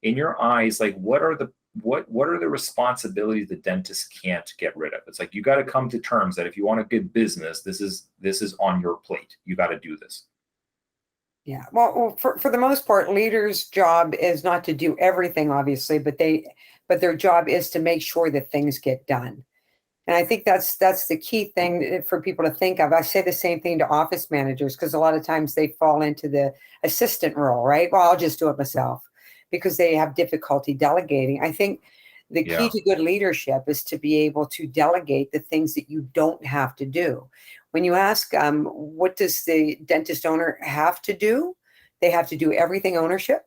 in your eyes, like what are the responsibilities the dentist can't get rid of? It's like, you got to come to terms that if you want a good business, this is on your plate. You got to do this. Yeah. Well, for the most part, leaders' job is not to do everything, obviously, but their job is to make sure that things get done. And I think that's the key thing for people to think of. I say the same thing to office managers, because a lot of times they fall into the assistant role, right? Well, I'll just do it myself, because they have difficulty delegating. I think the key to good leadership is to be able to delegate the things that you don't have to do. When you ask, what does the dentist owner have to do? They have to do everything ownership,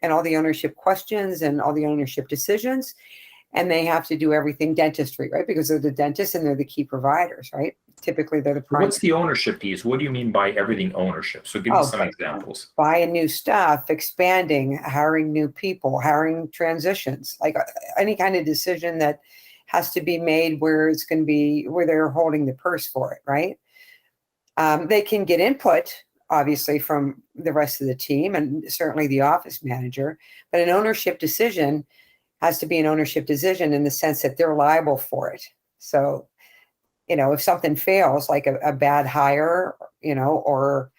and all the ownership questions and all the ownership decisions. And they have to do everything dentistry, right? Because they're the dentists and they're the key providers, right? Typically, they're the primary. What's the ownership piece? What do you mean by everything ownership? So give me some examples. Buying new stuff, expanding, hiring new people, hiring transitions, like any kind of decision that has to be made where it's going to be, where they're holding the purse for it, right? They can get input, obviously, from the rest of the team and certainly the office manager, but an ownership decision has to be an ownership decision in the sense that they're liable for it. So, if something fails, like a bad hire, or,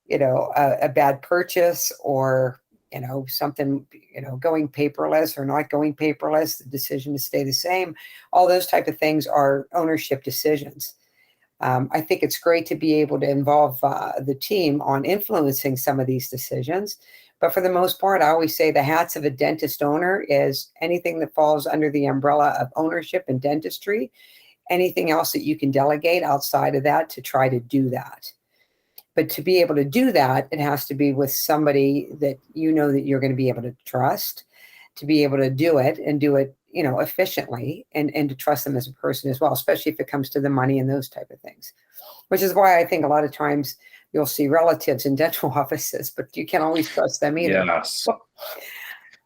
a bad purchase, or, something, going paperless or not going paperless, the decision to stay the same, all those type of things are ownership decisions. I think it's great to be able to involve the team on influencing some of these decisions. But for the most part, I always say the hats of a dentist owner is anything that falls under the umbrella of ownership and dentistry, anything else that you can delegate outside of that to try to do that. But to be able to do that, it has to be with somebody that that you're going to be able to trust, to be able to do it and do it, efficiently, and to trust them as a person as well, especially if it comes to the money and those type of things, which is why I think a lot of times you'll see relatives in dental offices, but you can't always trust them either. Yes.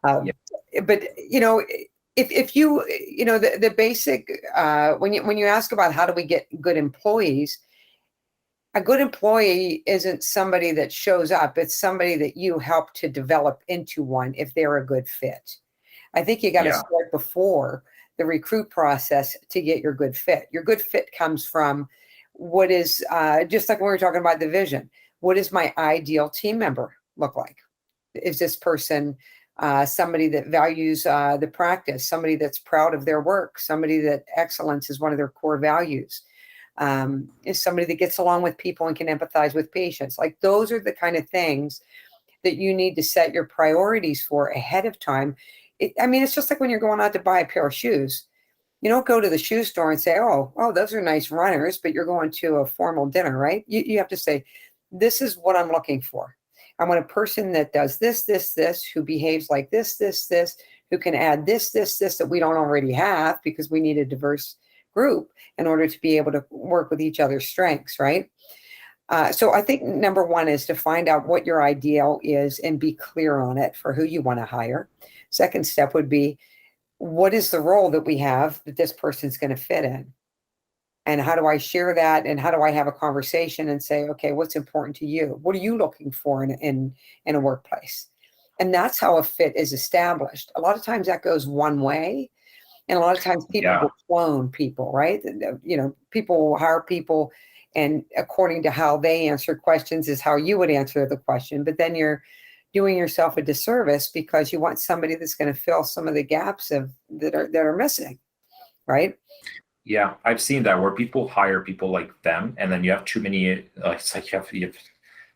But if you, the basic, when you ask about how do we get good employees, a good employee isn't somebody that shows up. It's somebody that you help to develop into one if they're a good fit. I think you got to start before the recruit process to get your good fit. Your good fit comes from what is, just like when we were talking about the vision, what does my ideal team member look like? Is this person somebody that values the practice, somebody that's proud of their work, somebody that excellence is one of their core values? Is somebody that gets along with people and can empathize with patients? Like, those are the kind of things that you need to set your priorities for ahead of time. It's just like when you're going out to buy a pair of shoes. You don't go to the shoe store and say, oh, those are nice runners, but you're going to a formal dinner, right? You have to say, this is what I'm looking for. I want a person that does this, who behaves like this, who can add this that we don't already have, because we need a diverse group in order to be able to work with each other's strengths, right? So I think number one is to find out what your ideal is and be clear on it for who you want to hire. Second step would be, what is the role that we have that this person's going to fit in? And how do I share that? And how do I have a conversation and say, okay, what's important to you? What are you looking for in a workplace? And that's how a fit is established. A lot of times that goes one way. And a lot of times people will clone people, right? People will hire people, and according to how they answer questions is how you would answer the question. But then you're doing yourself a disservice, because you want somebody that's going to fill some of the gaps that are missing, right? Yeah, I've seen that, where people hire people like them, and then you have too many. It's like you have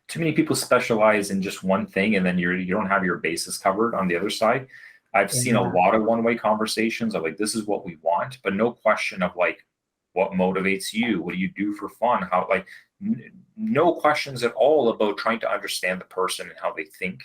too many people specialize in just one thing, and then you don't have your bases covered on the other side. I've seen a lot of one-way conversations of like, this is what we want, but no question of like, what motivates you? What do you do for fun? How, like, no questions at all about trying to understand the person and how they think.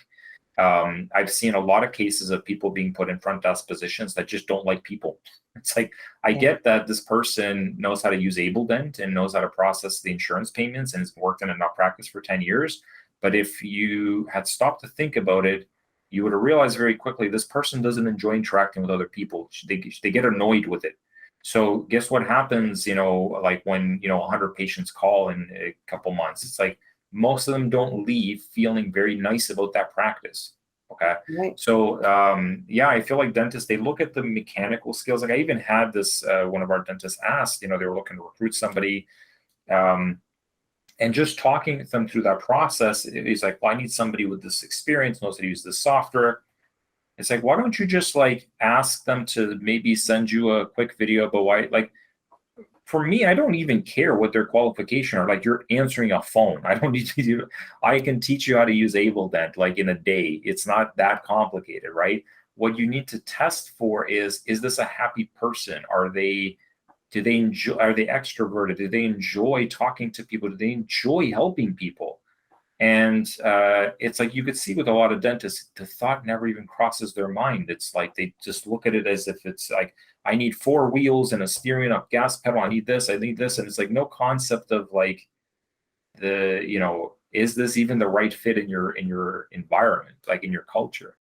I've seen a lot of cases of people being put in front desk positions that just don't like people. It's like, I get that this person knows how to use AbleDent and knows how to process the insurance payments and has worked in a practice for 10 years. But if you had stopped to think about it, you would have realized very quickly this person doesn't enjoy interacting with other people. They get annoyed with it. So guess what happens, like when, 100 patients call in a couple months, it's like most of them don't leave feeling very nice about that practice. Okay. Right. So, yeah, I feel like dentists, they look at the mechanical skills. Like I even had this, one of our dentists asked, they were looking to recruit somebody, um, and just talking them through that process, he's like, well, I need somebody with this experience, knows how to use this software. It's like, why don't you just like ask them to maybe send you a quick video about why, like, for me, I don't even care what their qualification are. Like you're answering a phone. I don't need to do, I can teach you how to use AbleDent like in a day. It's not that complicated, right? What you need to test for is this a happy person? Do they enjoy, are they extroverted? Do they enjoy talking to people? Do they enjoy helping people? And it's like you could see with a lot of dentists, the thought never even crosses their mind. It's like they just look at it as if it's like, I need 4 wheels and a steering up gas pedal. I need this, I need this. And it's like no concept of like is this even the right fit in your environment, like in your culture?